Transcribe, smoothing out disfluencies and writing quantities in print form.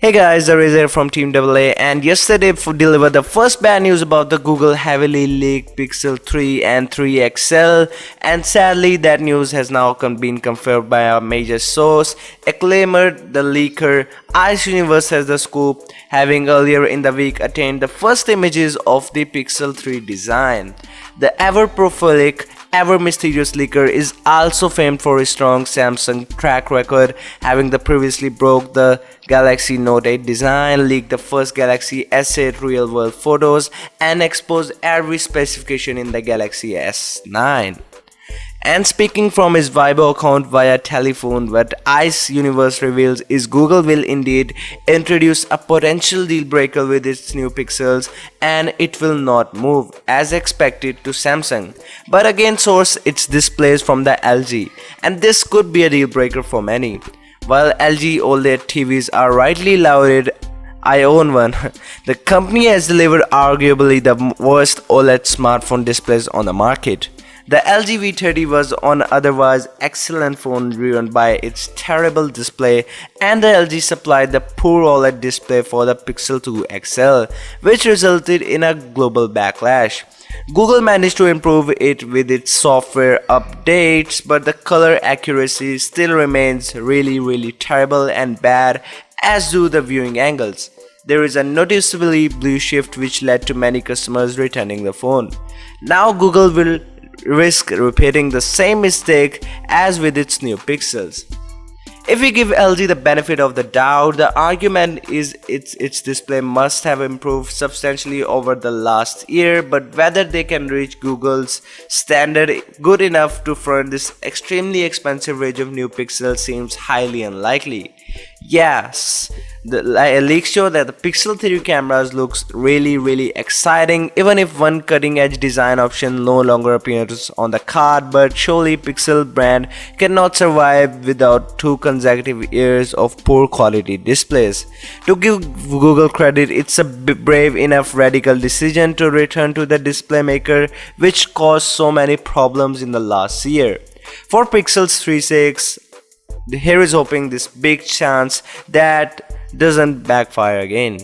Hey guys, the Razor from Team AA, and yesterday delivered the first bad news about the Google heavily leaked Pixel 3 and 3 XL, and sadly that news has now been confirmed by a major source, Acclaimed, the leaker. Ice Universe has the scoop, having earlier in the week attained the first images of the Pixel 3 design. The ever-prolific, ever-mysterious leaker is also famed for his strong Samsung track record, having previously broke the Galaxy Note 8 design, leaked the first Galaxy S8 real-world photos, and exposed every specification in the Galaxy S9. And speaking from his Weibo account via telephone, what Ice Universe reveals is Google will indeed introduce a potential deal breaker with its new Pixels, and it will not move as expected to Samsung, but again source its displays from the LG, and this could be a deal breaker for many. While LG OLED TVs are rightly lauded, I own one. The company has delivered arguably the worst OLED smartphone displays on the market. The LG V30 was an otherwise excellent phone ruined by its terrible display, and the LG supplied the poor OLED display for the Pixel 2 XL, which resulted in a global backlash. Google managed to improve it with its software updates, but the color accuracy still remains really terrible and bad, as do the viewing angles. There is a noticeably blue shift which led to many customers returning the phone. Now Google will risk repeating the same mistake as with its new Pixels. If we give LG the benefit of the doubt, the argument is its display must have improved substantially over the last year, but whether they can reach Google's standard good enough to front this extremely expensive range of new Pixels seems highly unlikely. Yes, the leaks show that the Pixel 3 cameras looks really exciting, even if one cutting edge design option no longer appears on the card, but surely Pixel brand cannot survive without 2 consecutive years of poor quality displays. To give Google credit, it's a brave enough radical decision to return to the display maker which caused so many problems in the last year. For Pixel's 3.6, here is hoping this big chance that doesn't backfire again.